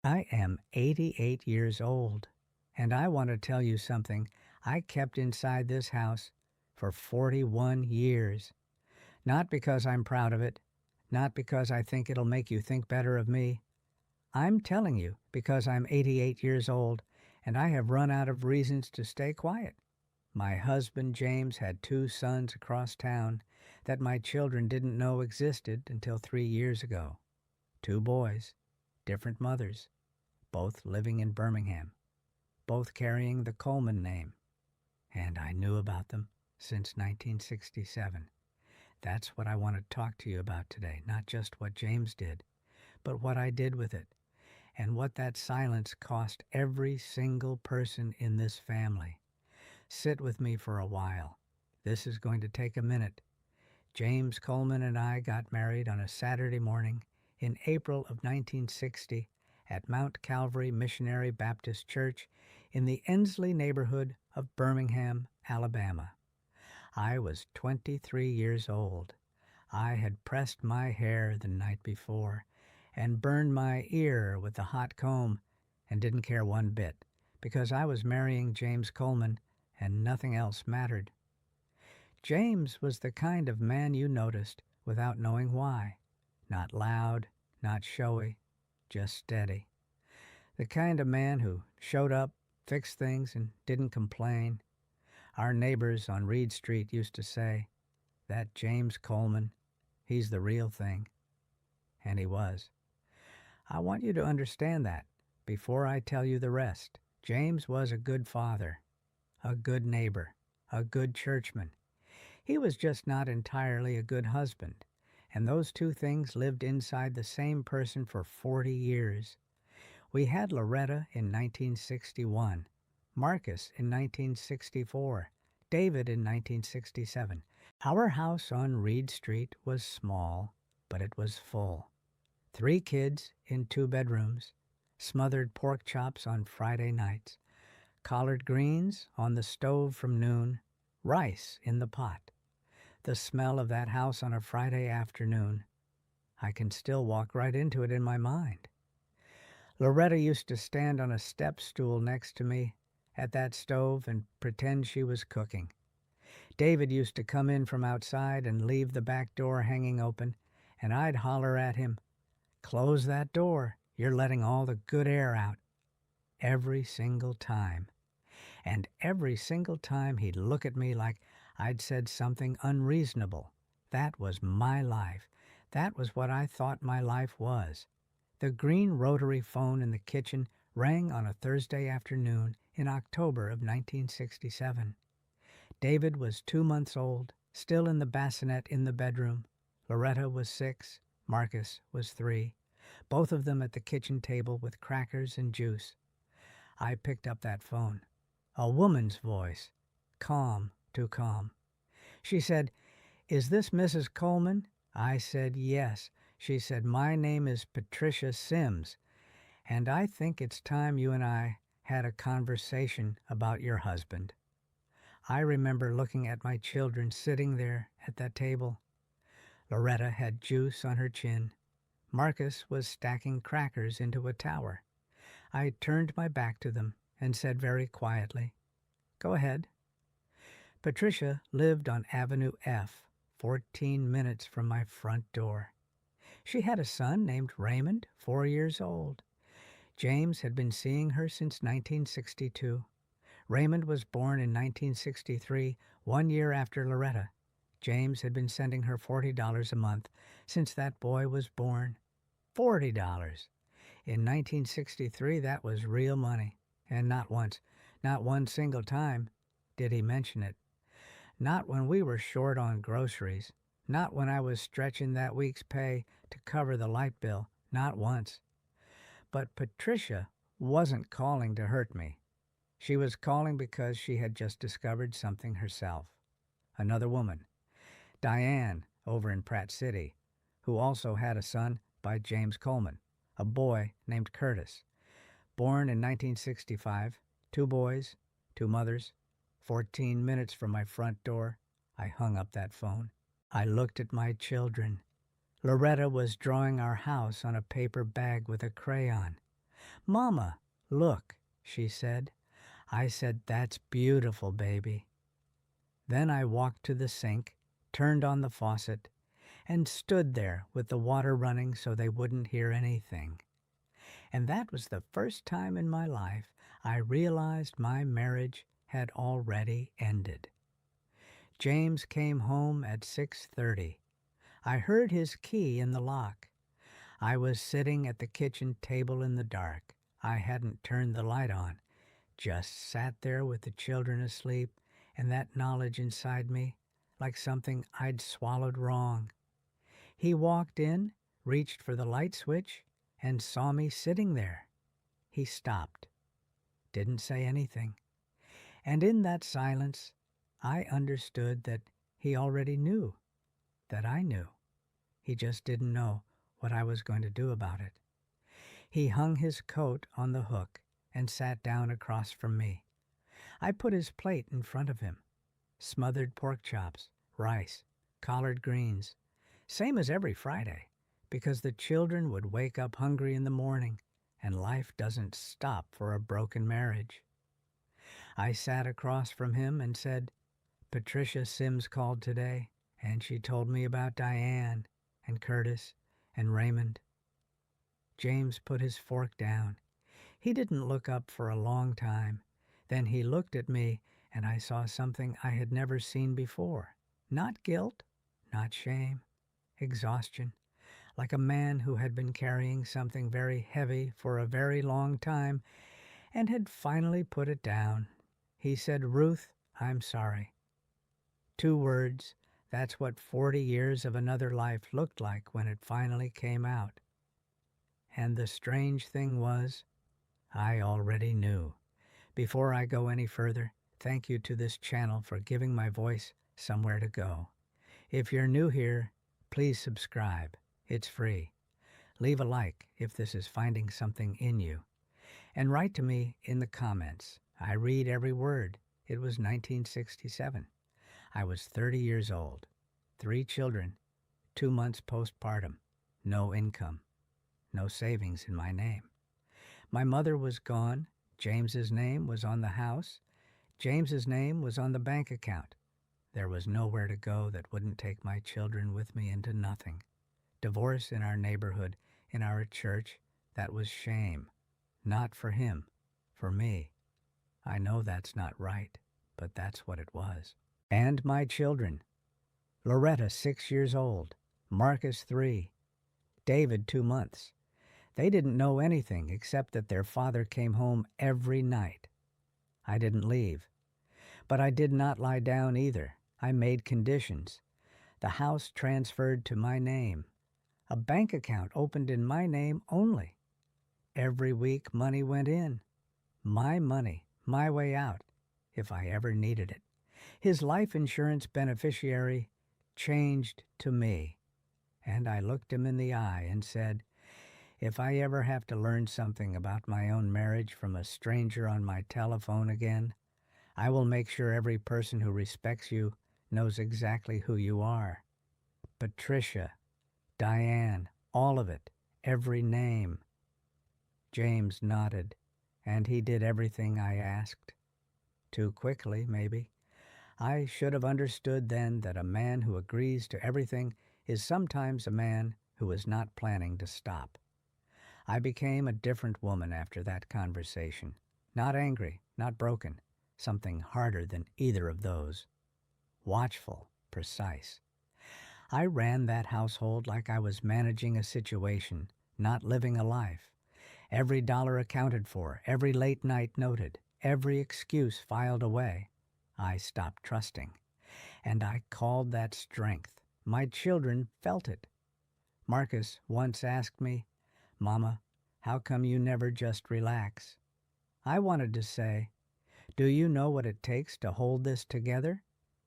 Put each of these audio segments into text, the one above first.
I am 88 years old, and I want to tell you something I kept inside this house for 41 years. Not because I'm proud of it, not because I think it'll make you think better of me. I'm telling you because I'm 88 years old and I have run out of reasons to stay quiet. My husband James had two sons across town that my children didn't know existed until 3 years ago. Two boys, different mothers, both living in Birmingham, both carrying the Coleman name. And I knew about them since 1967. That's what I want to talk to you about today, not just what James did, but what I did with it, and what that silence cost every single person in this family. Sit with me for a while. This is going to take a minute. James Coleman and I got married on a Saturday morning in April of 1960 at Mount Calvary Missionary Baptist Church in the Ensley neighborhood of Birmingham, Alabama. I was 23 years old. I had pressed my hair the night before and burned my ear with the hot comb and didn't care one bit because I was marrying James Coleman and nothing else mattered. James was the kind of man you noticed without knowing why. Not loud, not showy, just steady. The kind of man who showed up, fixed things, and didn't complain. Our neighbors on Reed Street used to say, "That James Coleman, he's the real thing." And he was. I want you to understand that before I tell you the rest. James was a good father, a good neighbor, a good churchman. He was just not entirely a good husband, and those two things lived inside the same person for 40 years. We had Loretta in 1961, Marcus in 1964, David in 1967. Our house on Reed Street was small, but it was full. 3 kids in 2 bedrooms, smothered pork chops on Friday nights, collard greens on the stove from noon, rice in the pot. The smell of that house on a Friday afternoon. I can still walk right into it in my mind. Loretta used to stand on a step stool next to me at that stove and pretend she was cooking. David used to come in from outside and leave the back door hanging open, and I'd holler at him, "Close that door. You're letting all the good air out." Every single time. And every single time he'd look at me like I'd said something unreasonable. That was my life. That was what I thought my life was. The green rotary phone in the kitchen rang on a Thursday afternoon in October of 1967. David was 2 months old, still in the bassinet in the bedroom. Loretta was 6. Marcus was 3. Both of them at the kitchen table with crackers and juice. I picked up that phone. A woman's voice, calm, too calm. She said, "Is this Mrs. Coleman?" I said, "Yes." She said, "My name is Patricia Sims, and I think it's time you and I had a conversation about your husband." I remember looking at my children sitting there at that table. Loretta had juice on her chin. Marcus was stacking crackers into a tower. I turned my back to them and said very quietly, "Go ahead." Patricia lived on Avenue F, 14 minutes from my front door. She had a son named Raymond, 4 years old. James had been seeing her since 1962. Raymond was born in 1963, 1 year after Loretta. James had been sending her $40 a month since that boy was born. $40. In 1963, that was real money. And not once, not one single time, did he mention it. Not when we were short on groceries. Not when I was stretching that week's pay to cover the light bill. Not once. But Patricia wasn't calling to hurt me. She was calling because she had just discovered something herself. Another woman, Diane, over in Pratt City, who also had a son by James Coleman, a boy named Curtis. Born in 1965, 2 boys, 2 mothers, 14 minutes from my front door. I hung up that phone. I looked at my children. Loretta was drawing our house on a paper bag with a crayon. "Mama, look," she said. I said, "That's beautiful, baby." Then I walked to the sink, turned on the faucet, and stood there with the water running so they wouldn't hear anything. And that was the first time in my life I realized my marriage had already ended. James came home at 6:30. I heard his key in the lock. I was sitting at the kitchen table in the dark. I hadn't turned the light on, just sat there with the children asleep and that knowledge inside me like something I'd swallowed wrong. He walked in, reached for the light switch, and saw me sitting there. He stopped, didn't say anything, and in that silence I understood that he already knew that I knew. He just didn't know what I was going to do about it. He hung his coat on the hook and sat down across from me. I put his plate in front of him. Smothered pork chops, rice, collard greens. Same as every Friday, because the children would wake up hungry in the morning, and life doesn't stop for a broken marriage. I sat across from him and said, "Patricia Sims called today, and she told me about Diane and Curtis and Raymond." James put his fork down. He didn't look up for a long time. Then he looked at me, and I saw something I had never seen before. Not guilt, not shame, exhaustion, like a man who had been carrying something very heavy for a very long time and had finally put it down. He said, "Ruth, I'm sorry." 2 words. That's what 40 years of another life looked like when it finally came out. And the strange thing was, I already knew. Before I go any further, thank you to this channel for giving my voice somewhere to go. If you're new here, please subscribe. It's free. Leave a like if this is finding something in you. And write to me in the comments. I read every word. It was 1967. I was 30 years old. 3 children. 2 months postpartum. No income. No savings in my name. My mother was gone. James's name was on the house. James's name was on the bank account. There was nowhere to go that wouldn't take my children with me into nothing. Divorce in our neighborhood, in our church, that was shame. Not for him, for me. I know that's not right, but that's what it was. And my children. Loretta, 6 years old. Marcus, 3. David, 2 months. They didn't know anything except that their father came home every night. I didn't leave. But I did not lie down either. I made conditions. The house transferred to my name. A bank account opened in my name only. Every week money went in. My money, my way out, if I ever needed it. His life insurance beneficiary changed to me. And I looked him in the eye and said, "If I ever have to learn something about my own marriage from a stranger on my telephone again, I will make sure every person who respects you knows exactly who you are. Patricia, Diane, all of it, every name." James nodded, and he did everything I asked. Too quickly, maybe. I should have understood then that a man who agrees to everything is sometimes a man who is not planning to stop. I became a different woman after that conversation. Not angry, not broken. Something harder than either of those. Watchful, precise. I ran that household like I was managing a situation, not living a life. Every dollar accounted for, every late night noted, every excuse filed away. I stopped trusting. And I called that strength. My children felt it. Marcus once asked me, "Mama, how come you never just relax?" I wanted to say, "Do you know what it takes to hold this together?"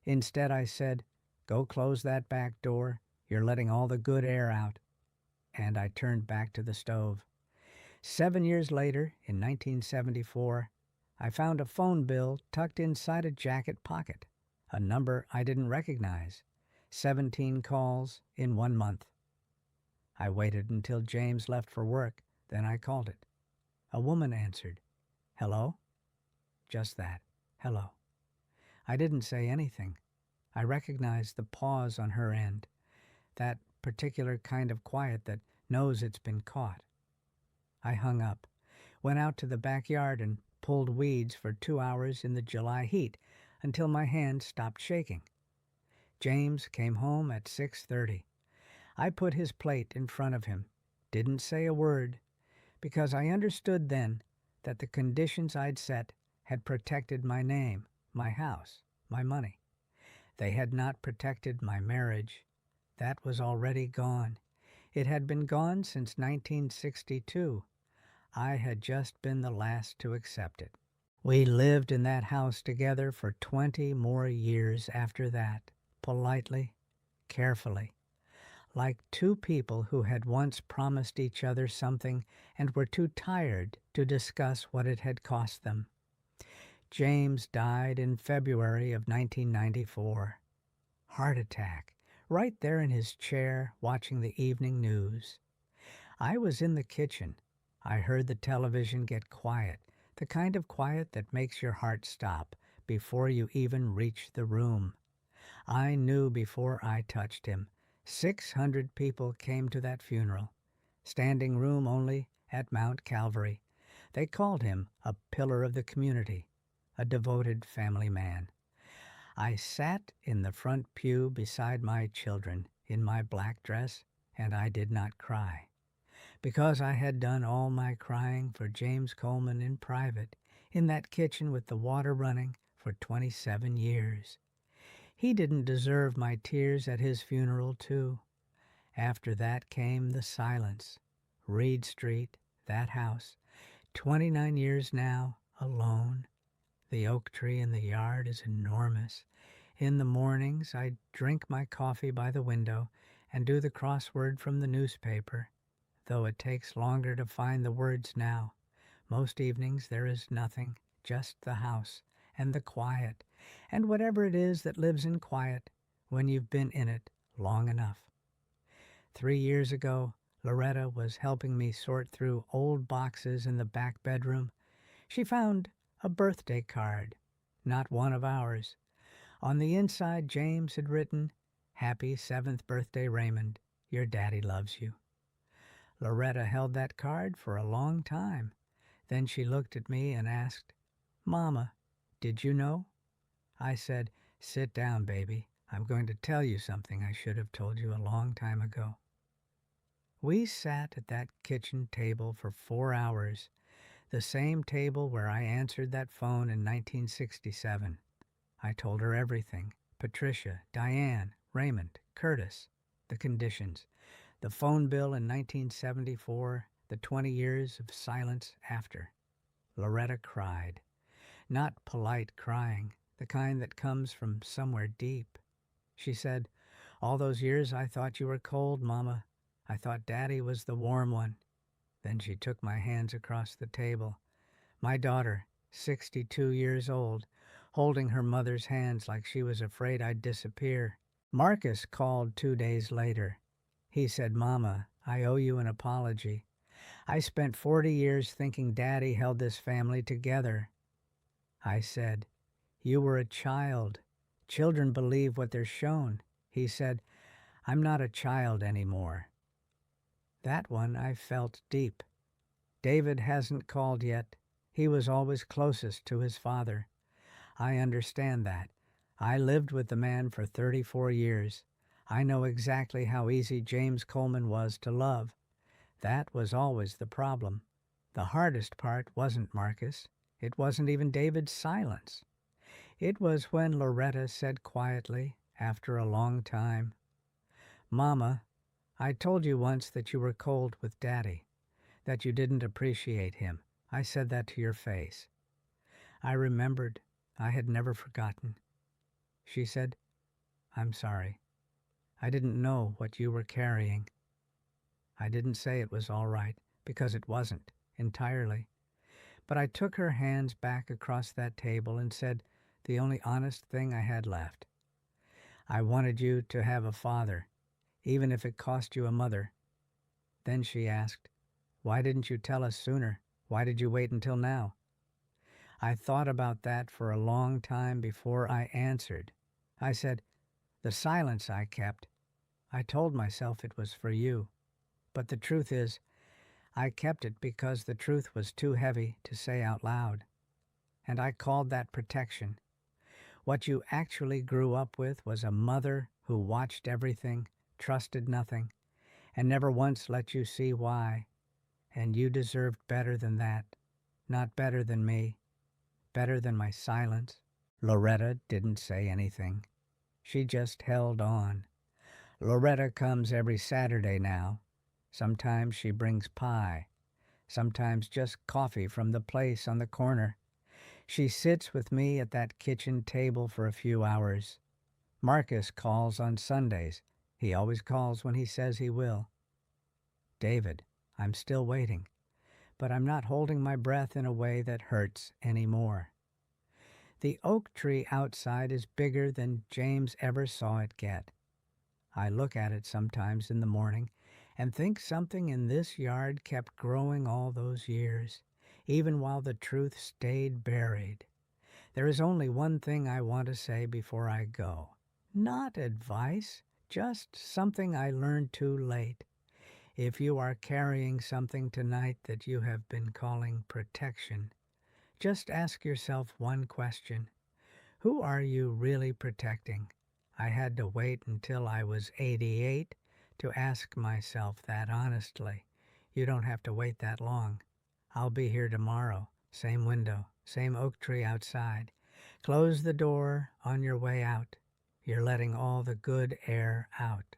Instead I said, "Go close that back door. You're letting all the good air out." And I turned back to the stove. 7 years later, in 1974, I found a phone bill tucked inside a jacket pocket, a number I didn't recognize. 17 calls in 1 month. I waited until James left for work, then I called it. A woman answered. Hello? Just that. Hello. I didn't say anything. I recognized the pause on her end, that particular kind of quiet that knows it's been caught. I hung up, went out to the backyard and pulled weeds for 2 hours in the July heat until my hands stopped shaking. James came home at 6:30. I put his plate in front of him, didn't say a word, because I understood then that the conditions I'd set had protected my name, my house, my money. They had not protected my marriage. That was already gone. It had been gone since 1962. I had just been the last to accept it. We lived in that house together for 20 more years after that, politely, carefully, like two people who had once promised each other something and were too tired to discuss what it had cost them. James died in February of 1994. Heart attack, right there in his chair watching the evening news. I was in the kitchen. I heard the television get quiet, the kind of quiet that makes your heart stop before you even reach the room. I knew before I touched him. 600 people came to that funeral. Standing room only at Mount Calvary. They called him a pillar of the community, a devoted family man. I sat in the front pew beside my children in my black dress, and I did not cry, because I had done all my crying for James Coleman in private, in that kitchen with the water running for 27 years. He didn't deserve my tears at his funeral, too. After that came the silence. Reed Street, that house, 29 years now, alone. The oak tree in the yard is enormous. In the mornings I drink my coffee by the window and do the crossword from the newspaper, though it takes longer to find the words now. Most evenings there is nothing, just the house and the quiet, and whatever it is that lives in quiet when you've been in it long enough. 3 years ago, Loretta was helping me sort through old boxes in the back bedroom. She found a birthday card, not one of ours. On the inside, James had written, "Happy 7th birthday, Raymond. Your daddy loves you." Loretta held that card for a long time. Then she looked at me and asked, "Mama, did you know?" I said, "Sit down, baby. I'm going to tell you something I should have told you a long time ago." We sat at that kitchen table for 4 hours, the same table where I answered that phone in 1967. I told her everything. Patricia, Diane, Raymond, Curtis, the conditions, the phone bill in 1974, the 20 years of silence after. Loretta cried. Not polite crying, the kind that comes from somewhere deep. She said, "All those years I thought you were cold, Mama. I thought Daddy was the warm one." Then she took my hands across the table. My daughter, 62 years old, holding her mother's hands like she was afraid I'd disappear. Marcus called 2 days later. He said, "Mama, I owe you an apology. I spent 40 years thinking Daddy held this family together." I said, "You were a child. Children believe what they're shown." He said, "I'm not a child anymore." That one I felt deep. David hasn't called yet. He was always closest to his father. I understand that. I lived with the man for 34 years. I know exactly how easy James Coleman was to love. That was always the problem. The hardest part wasn't Marcus. It wasn't even David's silence. It was when Loretta said quietly, after a long time, "Mama, I told you once that you were cold with Daddy, that you didn't appreciate him. I said that to your face." I remembered. I had never forgotten. She said, "I'm sorry. I didn't know what you were carrying." I didn't say it was all right, because it wasn't, entirely. But I took her hands back across that table and said the only honest thing I had left. "I wanted you to have a father, even if it cost you a mother." Then she asked, "Why didn't you tell us sooner? Why did you wait until now? I thought about that for a long time before I answered. I said, the silence I kept, I told myself it was for you. But the truth is, I kept it because the truth was too heavy to say out loud. And I called that protection. What you actually grew up with was a mother who watched everything, trusted nothing, and never once let you see why. And you deserved better than that. Not better than me. Better than my silence. Loretta didn't say anything. She just held on. Loretta comes every Saturday now. Sometimes she brings pie. Sometimes just coffee from the place on the corner. She sits with me at that kitchen table for a few hours. Marcus calls on Sundays. He always calls when he says he will. David, I'm still waiting, but I'm not holding my breath in a way that hurts anymore. The oak tree outside is bigger than James ever saw it get. I look at it sometimes in the morning and think something in this yard kept growing all those years, even while the truth stayed buried. There is only one thing I want to say before I go. Not advice, just something I learned too late. If you are carrying something tonight that you have been calling protection, just ask yourself one question. Who are you really protecting? I had to wait until I was 88 to ask myself that honestly. You don't have to wait that long. I'll be here tomorrow. Same window, same oak tree outside. Close the door on your way out. You're letting all the good air out.